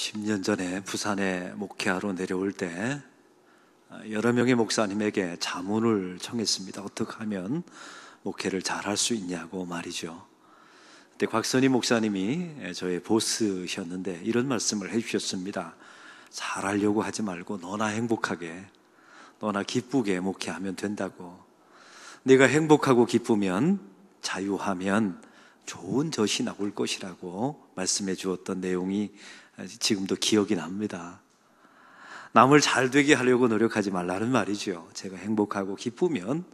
10년 전에 부산에 목회하러 내려올 때 여러 명의 목사님에게 자문을 청했습니다. 어떻게 하면 목회를 잘할 수 있냐고 말이죠. 그때 곽선희 목사님이 저의 보스셨는데 이런 말씀을 해주셨습니다. 잘하려고 하지 말고 너나 행복하게, 너나 기쁘게 목회하면 된다고. 네가 행복하고 기쁘면, 자유하면 좋은 젖이 나올 것이라고 말씀해 주었던 내용이 지금도 기억이 납니다. 남을 잘 되게 하려고 노력하지 말라는 말이죠. 제가 행복하고 기쁘면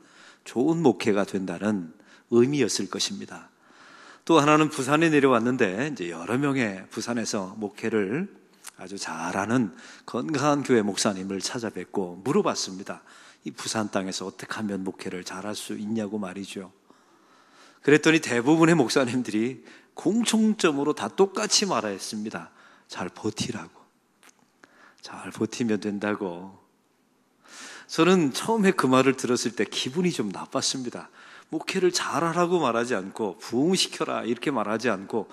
좋은 목회가 된다는 의미였을 것입니다. 또 하나는 부산에 내려왔는데 이제 여러 명의 부산에서 목회를 아주 잘하는 건강한 교회 목사님을 찾아뵙고 물어봤습니다. 이 부산 땅에서 어떻게 하면 목회를 잘할 수 있냐고 말이죠. 그랬더니 대부분의 목사님들이 공통점으로 다 똑같이 말했습니다. 잘 버티라고. 잘 버티면 된다고. 저는 처음에 그 말을 들었을 때 기분이 좀 나빴습니다. 목회를 잘하라고 말하지 않고 부흥시켜라 이렇게 말하지 않고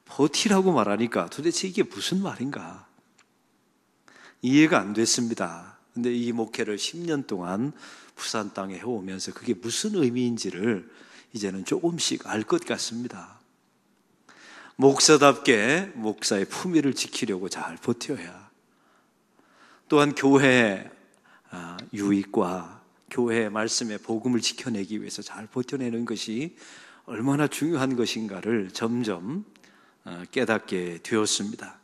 버티라고 말하니까 도대체 이게 무슨 말인가? 이해가 안 됐습니다. 근데 이 목회를 10년 동안 부산 땅에 해오면서 그게 무슨 의미인지를 이제는 조금씩 알 것 같습니다. 목사답게 목사의 품위를 지키려고 잘 버텨야, 또한 교회의 유익과 교회의 말씀의 복음을 지켜내기 위해서 잘 버텨내는 것이 얼마나 중요한 것인가를 점점 깨닫게 되었습니다.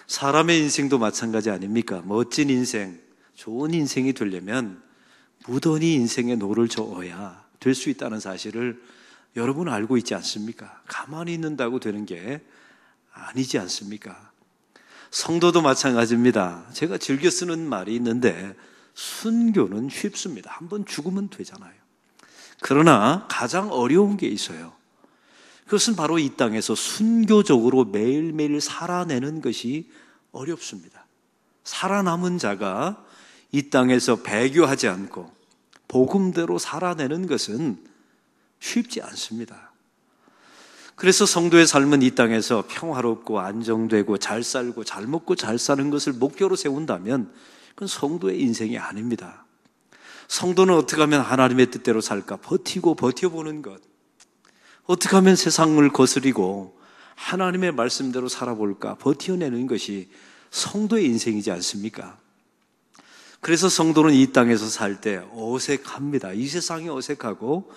사람의 인생도 마찬가지 아닙니까? 멋진 인생, 좋은 인생이 되려면 무던히 인생의 노를 저어야 될 수 있다는 사실을 여러분 알고 있지 않습니까? 가만히 있는다고 되는 게 아니지 않습니까? 성도도 마찬가지입니다. 제가 즐겨 쓰는 말이 있는데 순교는 쉽습니다. 한번 죽으면 되잖아요. 그러나 가장 어려운 게 있어요. 그것은 바로 이 땅에서 순교적으로 매일매일 살아내는 것이 어렵습니다. 살아남은 자가 이 땅에서 배교하지 않고 복음대로 살아내는 것은 쉽지 않습니다. 그래서 성도의 삶은 이 땅에서 평화롭고 안정되고 잘 살고 잘 먹고 잘 사는 것을 목표로 세운다면 그건 성도의 인생이 아닙니다. 성도는 어떻게 하면 하나님의 뜻대로 살까 버티고 버텨보는 것, 어떻게 하면 세상을 거스리고 하나님의 말씀대로 살아볼까 버텨내는 것이 성도의 인생이지 않습니까? 그래서 성도는 이 땅에서 살 때 어색합니다. 이 세상이 어색하고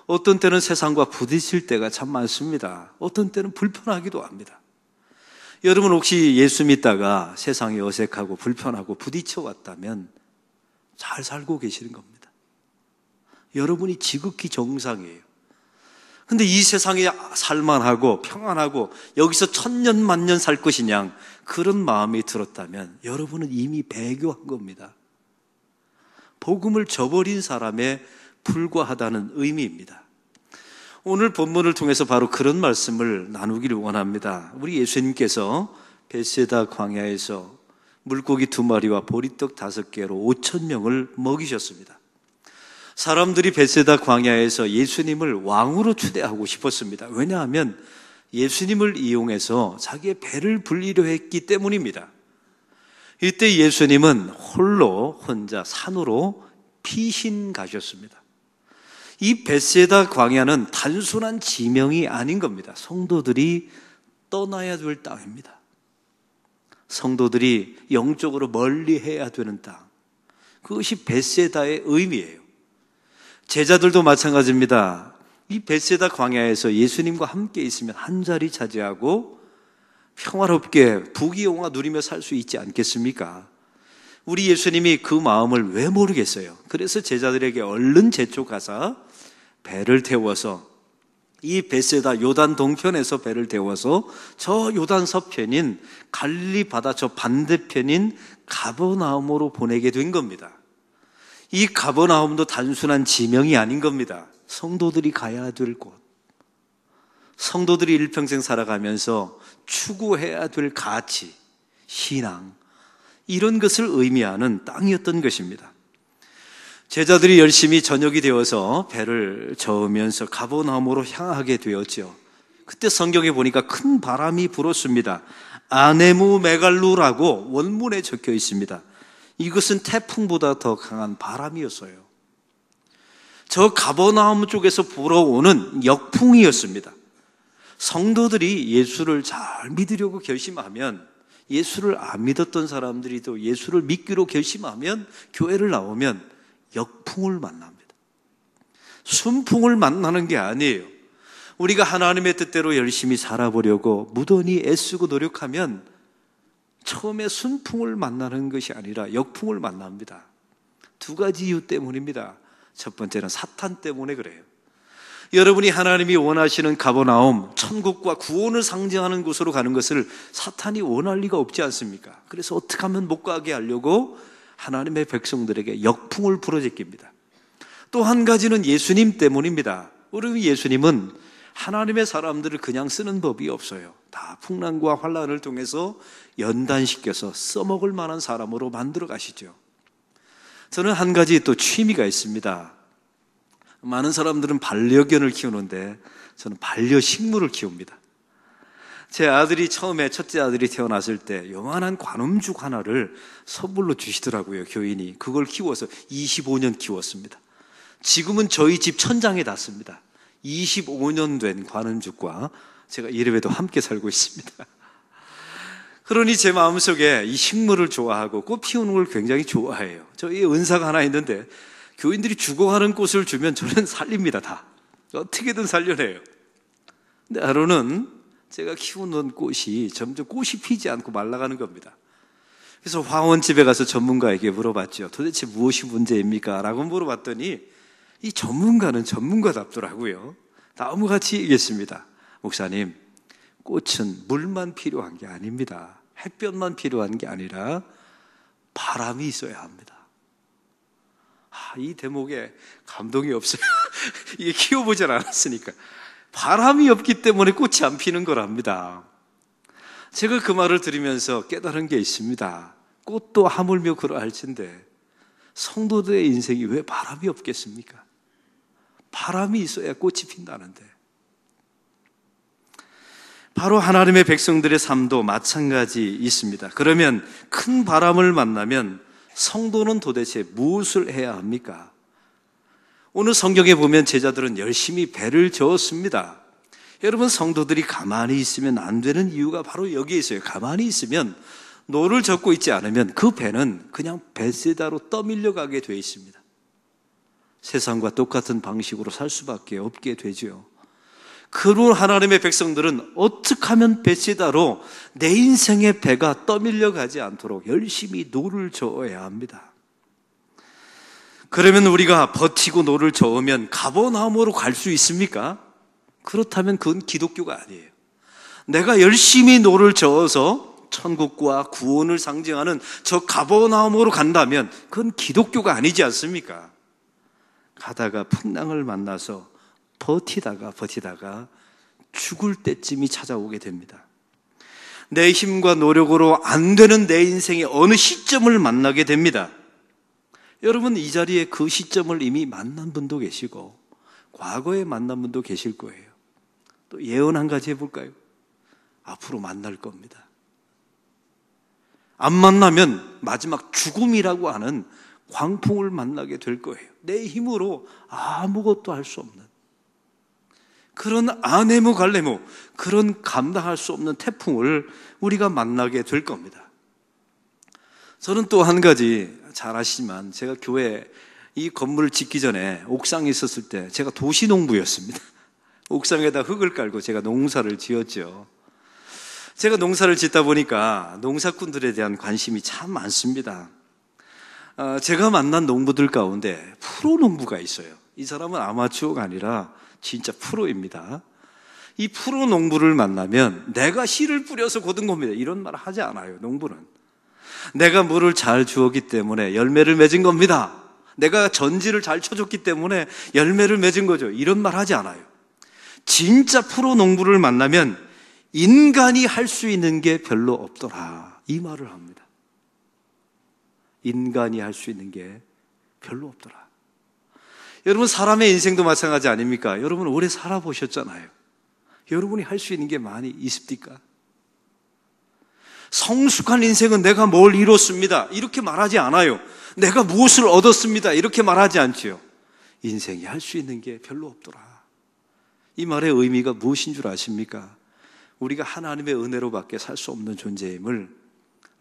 어떤 때는 세상과 부딪힐 때가 참 많습니다. 어떤 때는 불편하기도 합니다. 여러분 혹시 예수 믿다가 세상이 어색하고 불편하고 부딪혀 왔다면 잘 살고 계시는 겁니다. 여러분이 지극히 정상이에요. 근데 이 세상이 살만하고 평안하고 여기서 천년 만년 살 것이냐 그런 마음이 들었다면 여러분은 이미 배교한 겁니다. 복음을 저버린 사람에 불과하다는 의미입니다. 오늘 본문을 통해서 바로 그런 말씀을 나누기를 원합니다. 우리 예수님께서 벳세다 광야에서 물고기 2마리와 보리떡 5개로 5,000명을 먹이셨습니다. 사람들이 벳세다 광야에서 예수님을 왕으로 추대하고 싶었습니다. 왜냐하면 예수님을 이용해서 자기의 배를 불리려 했기 때문입니다. 이때 예수님은 혼자 산으로 피신 가셨습니다. 이 벳세다 광야는 단순한 지명이 아닌 겁니다. 성도들이 떠나야 될 땅입니다. 성도들이 영적으로 멀리 해야 되는 땅. 그것이 벳세다의 의미예요. 제자들도 마찬가지입니다. 이 벳세다 광야에서 예수님과 함께 있으면 한 자리 차지하고 평화롭게 부귀영화 누리며 살 수 있지 않겠습니까? 우리 예수님이 그 마음을 왜 모르겠어요? 그래서 제자들에게 얼른 재촉하사 배를 태워서 이 벳세다 요단 동편에서 배를 태워서 저 요단 서편인 갈릴리 바다 저 반대편인 가버나움으로 보내게 된 겁니다. 이 가버나움도 단순한 지명이 아닌 겁니다. 성도들이 가야 될 곳, 성도들이 일평생 살아가면서 추구해야 될 가치, 신앙, 이런 것을 의미하는 땅이었던 것입니다. 제자들이 열심히 저녁이 되어서 배를 저으면서 가버나움으로 향하게 되었죠. 그때 성경에 보니까 큰 바람이 불었습니다. 아네무 메갈루라고 원문에 적혀 있습니다. 이것은 태풍보다 더 강한 바람이었어요. 저 가버나움 쪽에서 불어오는 역풍이었습니다. 성도들이 예수를 잘 믿으려고 결심하면, 예수를 안 믿었던 사람들이 또 예수를 믿기로 결심하면 교회를 나오면 역풍을 만납니다. 순풍을 만나는 게 아니에요. 우리가 하나님의 뜻대로 열심히 살아보려고 무던히 애쓰고 노력하면 처음에 순풍을 만나는 것이 아니라 역풍을 만납니다. 두 가지 이유 때문입니다. 첫 번째는 사탄 때문에 그래요. 여러분이 하나님이 원하시는 가버나움, 천국과 구원을 상징하는 곳으로 가는 것을 사탄이 원할 리가 없지 않습니까? 그래서 어떻게 하면 못 가게 하려고 하나님의 백성들에게 역풍을 불어제낍니다. 또 한 가지는 예수님 때문입니다. 우리 예수님은 하나님의 사람들을 그냥 쓰는 법이 없어요. 다 풍랑과 환난을 통해서 연단시켜서 써먹을 만한 사람으로 만들어 가시죠. 저는 한 가지 또 취미가 있습니다. 많은 사람들은 반려견을 키우는데 저는 반려식물을 키웁니다. 제 아들이 처음에 첫째 아들이 태어났을 때 요만한 관음죽 하나를 선물로 주시더라고요, 교인이. 그걸 키워서 25년 키웠습니다. 지금은 저희 집 천장에 닿습니다. 25년 된 관음죽과 제가 이래봬도 함께 살고 있습니다. 그러니 제 마음속에 이 식물을 좋아하고 꽃 피우는 걸 굉장히 좋아해요. 저희 은사가 하나 있는데 교인들이 죽어가는 꽃을 주면 저는 살립니다. 다 어떻게든 살려내요. 근데 하루는 제가 키우는 꽃이 점점 꽃이 피지 않고 말라가는 겁니다. 그래서 화원집에 가서 전문가에게 물어봤죠. 도대체 무엇이 문제입니까? 라고 물어봤더니 이 전문가는 전문가답더라고요. 다음과 같이 얘기했습니다. 목사님, 꽃은 물만 필요한 게 아닙니다. 햇볕만 필요한 게 아니라 바람이 있어야 합니다. 이 대목에 감동이 없어요. 이게 키워보질 않았으니까. 바람이 없기 때문에 꽃이 안 피는 거랍니다. 제가 그 말을 들으면서 깨달은 게 있습니다. 꽃도 하물며 그러할진데 성도들의 인생이 왜 바람이 없겠습니까? 바람이 있어야 꽃이 핀다는데. 바로 하나님의 백성들의 삶도 마찬가지 있습니다. 그러면 큰 바람을 만나면 성도는 도대체 무엇을 해야 합니까? 오늘 성경에 보면 제자들은 열심히 배를 저었습니다. 여러분, 성도들이 가만히 있으면 안 되는 이유가 바로 여기에 있어요. 가만히 있으면, 노를 젓고 있지 않으면 그 배는 그냥 뱃세다로 떠밀려 가게 되어 있습니다. 세상과 똑같은 방식으로 살 수밖에 없게 되죠. 그로 하나님의 백성들은 어떻게 하면 뱃세다로 내 인생의 배가 떠밀려 가지 않도록 열심히 노를 저어야 합니다. 그러면 우리가 버티고 노를 저으면 가버나움으로 갈 수 있습니까? 그렇다면 그건 기독교가 아니에요. 내가 열심히 노를 저어서 천국과 구원을 상징하는 저 가버나움으로 간다면 그건 기독교가 아니지 않습니까? 가다가 풍랑을 만나서 버티다가 죽을 때쯤이 찾아오게 됩니다. 내 힘과 노력으로 안 되는 내 인생의 어느 시점을 만나게 됩니다. 여러분, 이 자리에 그 시점을 이미 만난 분도 계시고 과거에 만난 분도 계실 거예요. 또 예언 한 가지 해볼까요? 앞으로 만날 겁니다. 안 만나면 마지막 죽음이라고 하는 광풍을 만나게 될 거예요. 내 힘으로 아무것도 할 수 없는 그런 아네무 갈레무, 그런 감당할 수 없는 태풍을 우리가 만나게 될 겁니다. 저는 또 한 가지 잘 아시지만 제가 교회 이 건물을 짓기 전에 옥상에 있었을 때 제가 도시농부였습니다. 옥상에다 흙을 깔고 제가 농사를 지었죠. 제가 농사를 짓다 보니까 농사꾼들에 대한 관심이 참 많습니다. 제가 만난 농부들 가운데 프로 농부가 있어요. 이 사람은 아마추어가 아니라 진짜 프로입니다. 이 프로 농부를 만나면 내가 씨를 뿌려서 거둔 겁니다. 이런 말 하지 않아요. 농부는 내가 물을 잘 주었기 때문에 열매를 맺은 겁니다. 내가 전지를 잘 쳐줬기 때문에 열매를 맺은 거죠. 이런 말 하지 않아요. 진짜 프로 농부를 만나면 인간이 할 수 있는 게 별로 없더라, 이 말을 합니다. 인간이 할 수 있는 게 별로 없더라. 여러분, 사람의 인생도 마찬가지 아닙니까? 여러분 오래 살아보셨잖아요. 여러분이 할 수 있는 게 많이 있습니까? 성숙한 인생은 내가 뭘 이뤘습니다, 이렇게 말하지 않아요. 내가 무엇을 얻었습니다, 이렇게 말하지 않지요. 인생이 할 수 있는 게 별로 없더라. 이 말의 의미가 무엇인 줄 아십니까? 우리가 하나님의 은혜로밖에 살 수 없는 존재임을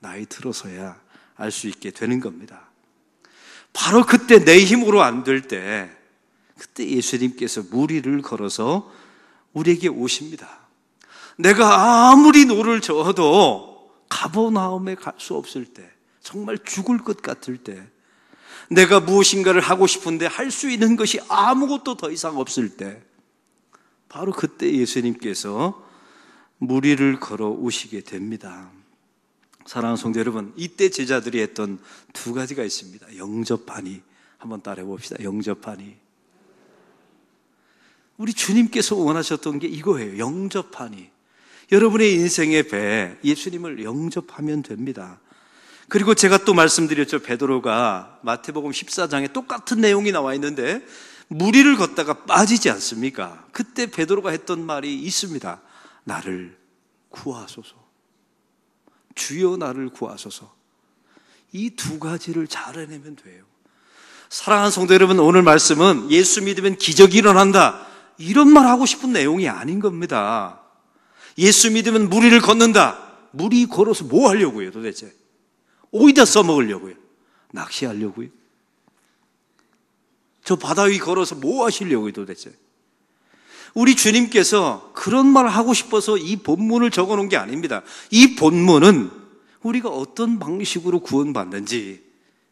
나이 들어서야 알 수 있게 되는 겁니다. 바로 그때 내 힘으로 안 될 때, 그때 예수님께서 무리를 걸어서 우리에게 오십니다. 내가 아무리 노를 저어도 가버나움에 갈 수 없을 때, 정말 죽을 것 같을 때, 내가 무엇인가를 하고 싶은데 할 수 있는 것이 아무것도 더 이상 없을 때, 바로 그때 예수님께서 무리를 걸어 오시게 됩니다. 사랑하는 성도 여러분, 이때 제자들이 했던 두 가지가 있습니다. 영접하니, 한번 따라해 봅시다. 영접하니. 우리 주님께서 원하셨던 게 이거예요. 영접하니. 여러분의 인생의 배, 예수님을 영접하면 됩니다. 그리고 제가 또 말씀드렸죠. 베드로가 마태복음 14장에 똑같은 내용이 나와 있는데 무리를 걷다가 빠지지 않습니까? 그때 베드로가 했던 말이 있습니다. 나를 구하소서. 주여 나를 구하소서. 이 두 가지를 잘 해내면 돼요. 사랑하는 성도 여러분, 오늘 말씀은 예수 믿으면 기적이 일어난다, 이런 말 하고 싶은 내용이 아닌 겁니다. 예수 믿으면 무리를 걷는다. 무리 걸어서 뭐 하려고요 도대체? 오이다 써먹으려고요? 낚시하려고요? 저 바다 위 걸어서 뭐 하시려고요 도대체? 우리 주님께서 그런 말 하고 싶어서 이 본문을 적어놓은 게 아닙니다. 이 본문은 우리가 어떤 방식으로 구원받는지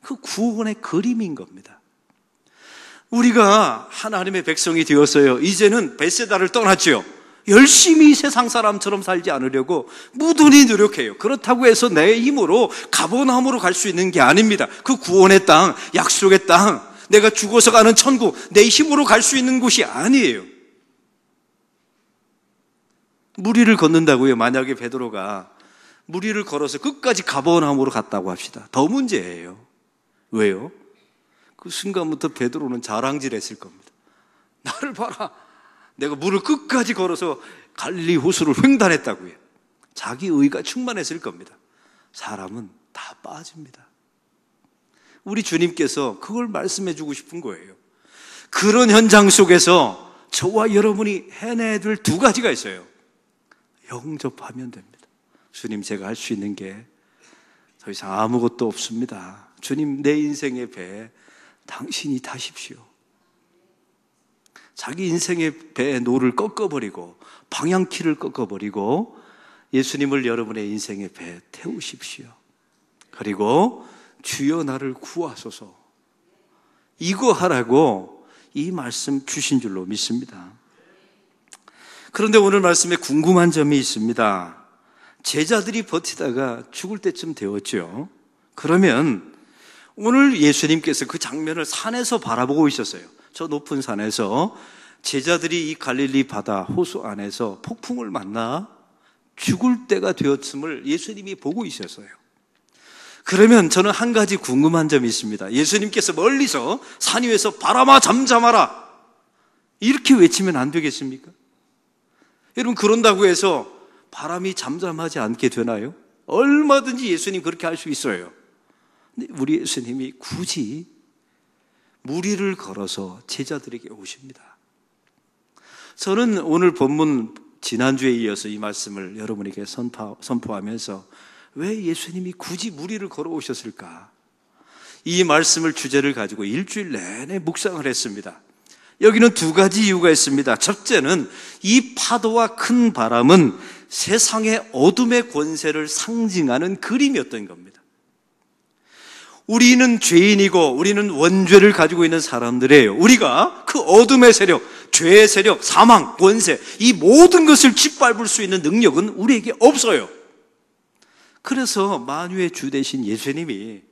그 구원의 그림인 겁니다. 우리가 하나님의 백성이 되었어요. 이제는 벳세다를 떠났죠. 열심히 세상 사람처럼 살지 않으려고 무던히 노력해요. 그렇다고 해서 내 힘으로 가버나움으로 갈 수 있는 게 아닙니다. 그 구원의 땅, 약속의 땅, 내가 죽어서 가는 천국, 내 힘으로 갈 수 있는 곳이 아니에요. 무리를 걷는다고요. 만약에 베드로가 무리를 걸어서 끝까지 가버나움으로 갔다고 합시다. 더 문제예요. 왜요? 그 순간부터 베드로는 자랑질했을 겁니다. 나를 봐라, 내가 물을 끝까지 걸어서 갈릴리 호수를 횡단했다고요. 자기 의가 충만했을 겁니다. 사람은 다 빠집니다. 우리 주님께서 그걸 말씀해 주고 싶은 거예요. 그런 현장 속에서 저와 여러분이 해내야 될 두 가지가 있어요. 영접하면 됩니다. 주님, 제가 할 수 있는 게 더 이상 아무것도 없습니다. 주님, 내 인생의 배 당신이 타십시오. 자기 인생의 배의 노를 꺾어버리고 방향키를 꺾어버리고 예수님을 여러분의 인생의 배에 태우십시오. 그리고 주여 나를 구하소서, 이거 하라고 이 말씀 주신 줄로 믿습니다. 그런데 오늘 말씀에 궁금한 점이 있습니다. 제자들이 버티다가 죽을 때쯤 되었죠. 그러면 오늘 예수님께서 그 장면을 산에서 바라보고 있었어요. 저 높은 산에서 제자들이 이 갈릴리 바다 호수 안에서 폭풍을 만나 죽을 때가 되었음을 예수님이 보고 있었어요. 그러면 저는 한 가지 궁금한 점이 있습니다. 예수님께서 멀리서 산 위에서 바람아 잠잠하라, 이렇게 외치면 안 되겠습니까? 여러분, 그런다고 해서 바람이 잠잠하지 않게 되나요? 얼마든지 예수님 그렇게 할 수 있어요. 근데 우리 예수님이 굳이 무리를 걸어서 제자들에게 오십니다. 저는 오늘 본문 지난주에 이어서 이 말씀을 여러분에게 선포하면서 왜 예수님이 굳이 무리를 걸어오셨을까? 이 말씀을 주제를 가지고 일주일 내내 묵상을 했습니다. 여기는 두 가지 이유가 있습니다. 첫째는 이 파도와 큰 바람은 세상의 어둠의 권세를 상징하는 그림이었던 겁니다. 우리는 죄인이고 우리는 원죄를 가지고 있는 사람들이에요. 우리가 그 어둠의 세력, 죄의 세력, 사망, 권세, 이 모든 것을 짓밟을 수 있는 능력은 우리에게 없어요. 그래서 만유의 주 되신 예수님이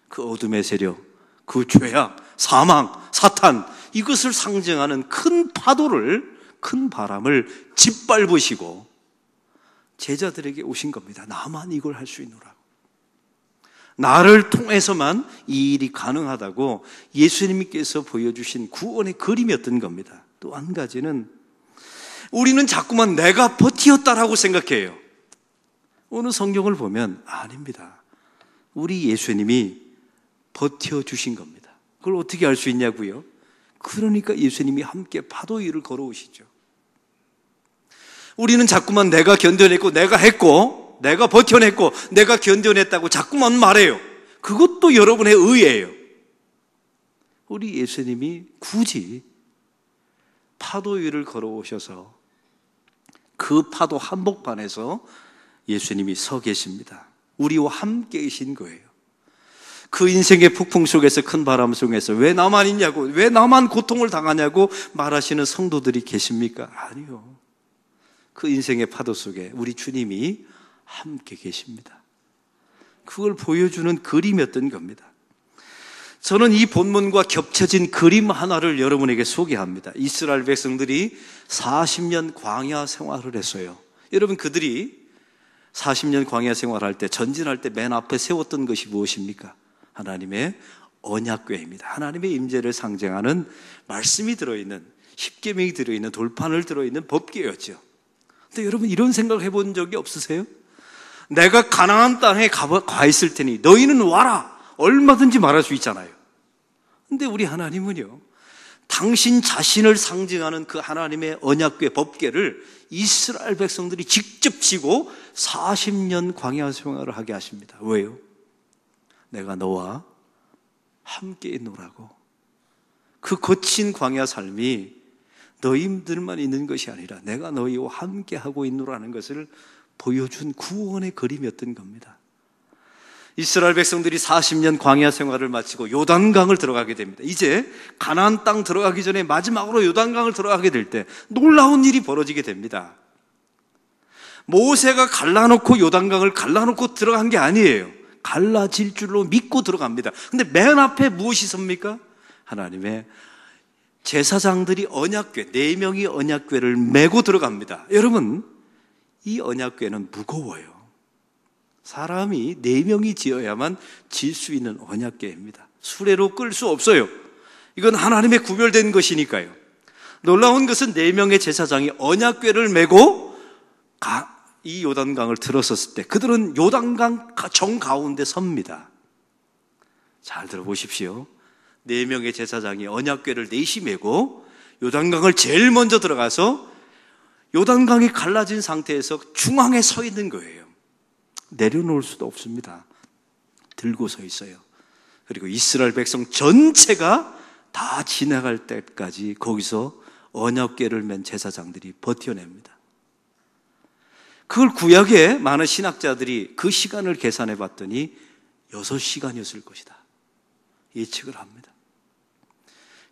그 어둠의 세력, 그 죄악, 사망, 사탄, 이것을 상징하는 큰 파도를, 큰 바람을 짓밟으시고 제자들에게 오신 겁니다. 나만 이걸 할 수 있노라고. 나를 통해서만 이 일이 가능하다고 예수님께서 보여주신 구원의 그림이었던 겁니다. 또 한 가지는 우리는 자꾸만 내가 버티었다라고 생각해요. 오늘 성경을 보면 아닙니다. 우리 예수님이 버텨주신 겁니다. 그걸 어떻게 알 수 있냐고요? 그러니까 예수님이 함께 파도 위를 걸어오시죠. 우리는 자꾸만 내가 견뎌냈고, 내가 했고, 내가 버텨냈고, 내가 견뎌냈다고 자꾸만 말해요. 그것도 여러분의 의예요. 우리 예수님이 굳이 파도 위를 걸어오셔서 그 파도 한복판에서 예수님이 서 계십니다. 우리와 함께 계신 거예요. 그 인생의 폭풍 속에서, 큰 바람 속에서 왜 나만 있냐고, 왜 나만 고통을 당하냐고 말하시는 성도들이 계십니까? 아니요. 그 인생의 파도 속에 우리 주님이 함께 계십니다. 그걸 보여주는 그림이었던 겁니다. 저는 이 본문과 겹쳐진 그림 하나를 여러분에게 소개합니다. 이스라엘 백성들이 40년 광야 생활을 했어요. 여러분, 그들이 40년 광야 생활할 때, 전진할 때 맨 앞에 세웠던 것이 무엇입니까? 하나님의 언약궤입니다. 하나님의 임재를 상징하는 말씀이 들어있는, 십계명이 들어있는, 돌판을 들어있는 법궤였죠. 근데 여러분, 이런 생각을 해본 적이 없으세요? 내가 가나안 땅에 가 있을 테니 너희는 와라, 얼마든지 말할 수 있잖아요. 근데 우리 하나님은요, 당신 자신을 상징하는 그 하나님의 언약궤, 법궤를 이스라엘 백성들이 직접 지고 40년 광야 생활을 하게 하십니다. 왜요? 내가 너와 함께 있노라고. 그 거친 광야 삶이 너희들만 있는 것이 아니라 내가 너희와 함께 하고 있노라는 것을 보여준 구원의 그림이었던 겁니다. 이스라엘 백성들이 40년 광야 생활을 마치고 요단강을 들어가게 됩니다. 이제 가나안 땅 들어가기 전에 마지막으로 요단강을 들어가게 될 때 놀라운 일이 벌어지게 됩니다. 모세가 갈라놓고 요단강을 갈라놓고 들어간 게 아니에요. 갈라질 줄로 믿고 들어갑니다. 근데 맨 앞에 무엇이 섭니까? 하나님의 제사장들이 언약궤, 4명이 언약궤를 메고 들어갑니다. 여러분, 이 언약궤는 무거워요. 사람이 4명이 지어야만 질 수 있는 언약궤입니다. 수레로 끌 수 없어요. 이건 하나님의 구별된 것이니까요. 놀라운 것은 4명의 제사장이 언약궤를 메고 이 요단강을 들어섰을 때 그들은 요단강 정가운데 섭니다. 잘 들어보십시오. 4명의 제사장이 언약궤를 넷이 메고 요단강을 제일 먼저 들어가서 요단강이 갈라진 상태에서 중앙에 서 있는 거예요. 내려놓을 수도 없습니다. 들고 서 있어요. 그리고 이스라엘 백성 전체가 다 지나갈 때까지 거기서 언약궤를 맨 제사장들이 버텨냅니다. 그걸 구약의 많은 신학자들이 그 시간을 계산해 봤더니 6시간이었을 것이다, 예측을 합니다.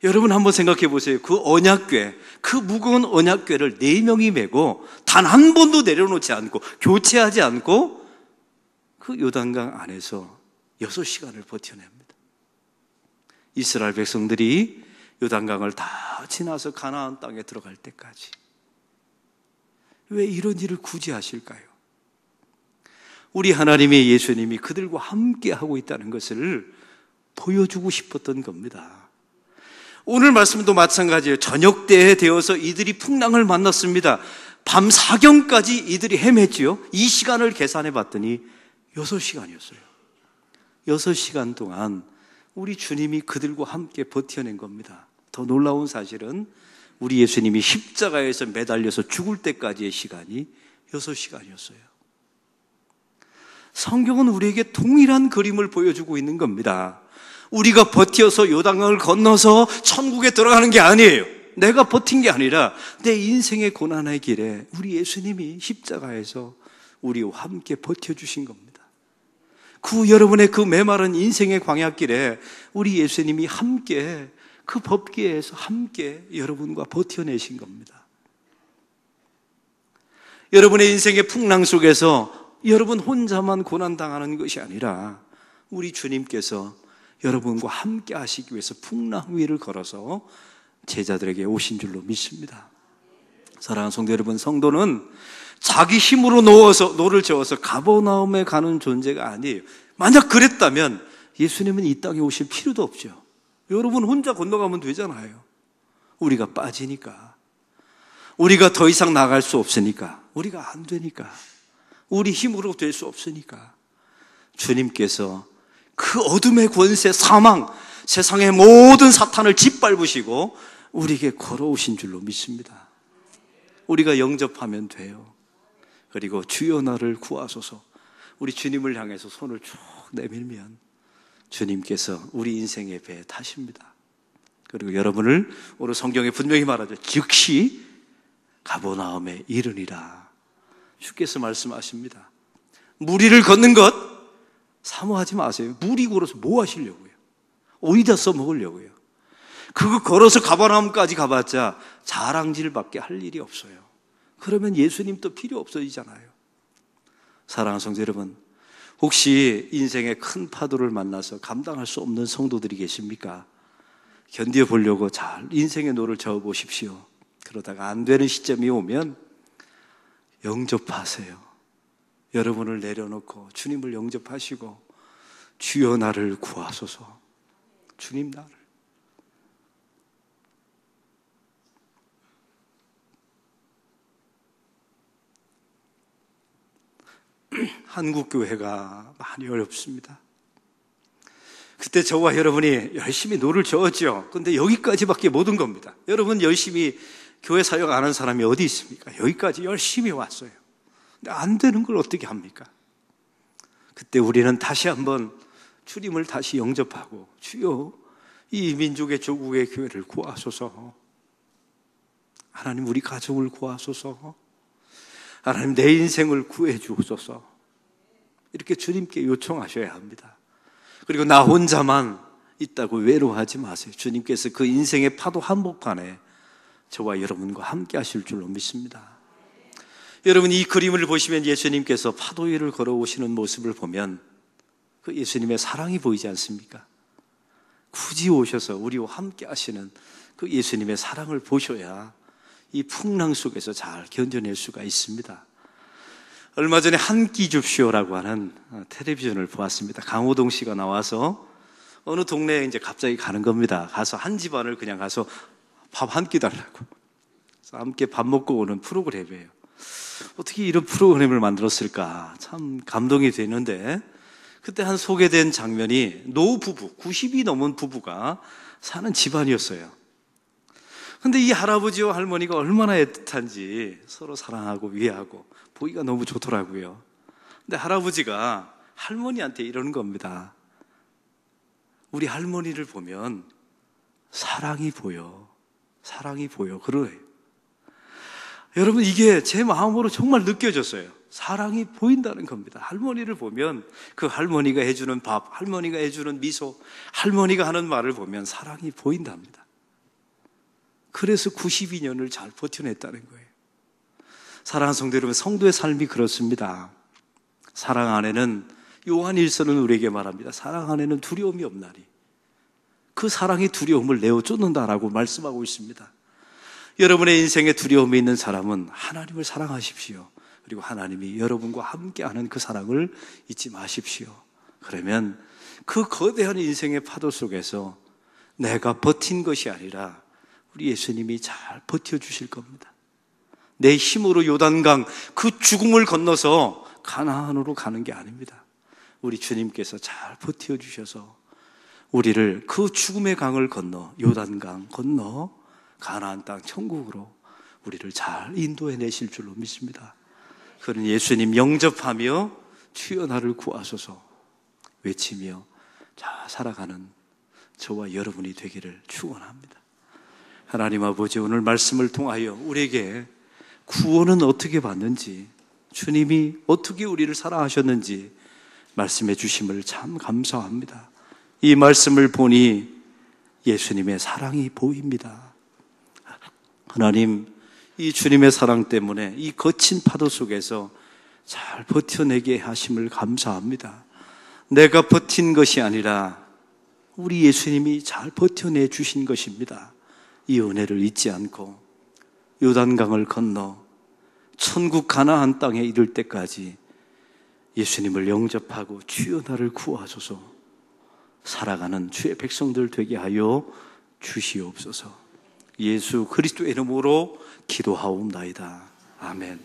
여러분 한번 생각해 보세요. 그 언약궤, 그 무거운 언약궤를 4명이 메고 단 한 번도 내려놓지 않고 교체하지 않고 그 요단강 안에서 6시간을 버텨냅니다. 이스라엘 백성들이 요단강을 다 지나서 가나안 땅에 들어갈 때까지. 왜 이런 일을 굳이 하실까요? 우리 하나님의 예수님이 그들과 함께 하고 있다는 것을 보여주고 싶었던 겁니다. 오늘 말씀도 마찬가지예요. 저녁 때에 되어서 이들이 풍랑을 만났습니다. 밤 사경까지 이들이 헤맸지요. 이 시간을 계산해 봤더니 6시간이었어요. 6시간 동안 우리 주님이 그들과 함께 버텨낸 겁니다. 더 놀라운 사실은 우리 예수님이 십자가에서 매달려서 죽을 때까지의 시간이 6시간이었어요. 성경은 우리에게 동일한 그림을 보여주고 있는 겁니다. 우리가 버텨서 요단강을 건너서 천국에 들어가는 게 아니에요. 내가 버틴 게 아니라 내 인생의 고난의 길에 우리 예수님이 십자가에서 우리와 함께 버텨주신 겁니다. 여러분의 그 메마른 인생의 광야길에 우리 예수님이 함께 그 법궤에서 함께 여러분과 버텨내신 겁니다. 여러분의 인생의 풍랑 속에서 여러분 혼자만 고난당하는 것이 아니라 우리 주님께서 여러분과 함께 하시기 위해서 풍랑 위를 걸어서 제자들에게 오신 줄로 믿습니다. 사랑하는 성도 여러분, 성도는 자기 힘으로 노를 저어서 가버나움에 가는 존재가 아니에요. 만약 그랬다면 예수님은 이 땅에 오실 필요도 없죠. 여러분 혼자 건너가면 되잖아요. 우리가 빠지니까, 우리가 더 이상 나갈 수 없으니까, 우리가 안 되니까 우리 힘으로 될 수 없으니까 주님께서 그 어둠의 권세, 사망, 세상의 모든 사탄을 짓밟으시고 우리에게 걸어오신 줄로 믿습니다. 우리가 영접하면 돼요. 그리고 주여 나를 구하소서. 우리 주님을 향해서 손을 쭉 내밀면 주님께서 우리 인생의 배에 타십니다. 그리고 여러분을 오늘 성경에 분명히 말하죠. 즉시 가버나움에 이르니라. 주께서 말씀하십니다. 무리를 걷는 것 사모하지 마세요. 무리 걸어서 뭐 하시려고요? 어디다 써먹으려고요? 그거 걸어서 가버나움까지 가봤자 자랑질밖에 할 일이 없어요. 그러면 예수님도 필요 없어지잖아요. 사랑하는 성도 여러분, 혹시 인생의 큰 파도를 만나서 감당할 수 없는 성도들이 계십니까? 견뎌보려고 잘 인생의 노를 저어보십시오. 그러다가 안 되는 시점이 오면 영접하세요. 여러분을 내려놓고 주님을 영접하시고 주여 나를 구하소서. 주님 나를. 한국교회가 많이 어렵습니다. 그때 저와 여러분이 열심히 노를 저었죠. 근데 여기까지밖에 못 온 겁니다. 여러분 열심히 교회 사역 안 하는 사람이 어디 있습니까? 여기까지 열심히 왔어요. 근데 안 되는 걸 어떻게 합니까? 그때 우리는 다시 한번 주님을 다시 영접하고 주여 이 민족의 조국의 교회를 구하소서. 하나님 우리 가족을 구하소서. 하나님 내 인생을 구해 주옵소서. 이렇게 주님께 요청하셔야 합니다. 그리고 나 혼자만 있다고 외로워하지 마세요. 주님께서 그 인생의 파도 한복판에 저와 여러분과 함께 하실 줄로 믿습니다. 여러분 이 그림을 보시면 예수님께서 파도 위를 걸어오시는 모습을 보면 그 예수님의 사랑이 보이지 않습니까? 굳이 오셔서 우리와 함께 하시는 그 예수님의 사랑을 보셔야 이 풍랑 속에서 잘 견뎌낼 수가 있습니다. 얼마 전에 한 끼 줍쇼라고 하는 텔레비전을 보았습니다. 강호동 씨가 나와서 어느 동네에 이제 갑자기 가는 겁니다. 가서 한 집안을 그냥 가서 밥 한 끼 달라고. 그래서 함께 밥 먹고 오는 프로그램이에요. 어떻게 이런 프로그램을 만들었을까 참 감동이 되는데 그때 한 소개된 장면이 노부부, 90이 넘은 부부가 사는 집안이었어요. 근데 이 할아버지와 할머니가 얼마나 애틋한지 서로 사랑하고 위하고 보기가 너무 좋더라고요. 근데 할아버지가 할머니한테 이러는 겁니다. 우리 할머니를 보면 사랑이 보여. 사랑이 보여. 그러래요. 여러분 이게 제 마음으로 정말 느껴졌어요. 사랑이 보인다는 겁니다. 할머니를 보면 그 할머니가 해주는 밥, 할머니가 해주는 미소, 할머니가 하는 말을 보면 사랑이 보인답니다. 그래서 92년을 잘 버텨냈다는 거예요. 사랑하는 성도 여러분, 성도의 삶이 그렇습니다. 사랑 안에는 요한일서는 우리에게 말합니다. 사랑 안에는 두려움이 없나니 그 사랑이 두려움을 내어 쫓는다라고 말씀하고 있습니다. 여러분의 인생에 두려움이 있는 사람은 하나님을 사랑하십시오. 그리고 하나님이 여러분과 함께하는 그 사랑을 잊지 마십시오. 그러면 그 거대한 인생의 파도 속에서 내가 버틴 것이 아니라 우리 예수님이 잘 버텨주실 겁니다. 내 힘으로 요단강 그 죽음을 건너서 가나안으로 가는 게 아닙니다. 우리 주님께서 잘 버텨주셔서 우리를 그 죽음의 강을 건너 요단강 건너 가나안 땅 천국으로 우리를 잘 인도해 내실 줄로 믿습니다. 그런 예수님 영접하며 주여 나를 구하소서 외치며 잘 살아가는 저와 여러분이 되기를 축원합니다. 하나님 아버지, 오늘 말씀을 통하여 우리에게 구원은 어떻게 받는지, 주님이 어떻게 우리를 사랑하셨는지 말씀해 주심을 참 감사합니다. 이 말씀을 보니 예수님의 사랑이 보입니다. 하나님, 이 주님의 사랑 때문에 이 거친 파도 속에서 잘 버텨내게 하심을 감사합니다. 내가 버틴 것이 아니라 우리 예수님이 잘 버텨내 주신 것입니다. 이 은혜를 잊지 않고 요단강을 건너 천국 가나안 땅에 이를 때까지 예수님을 영접하고 주여 나를 구하소서 살아가는 주의 백성들 되게 하여 주시옵소서. 예수 그리스도의 이름으로 기도하옵나이다. 아멘.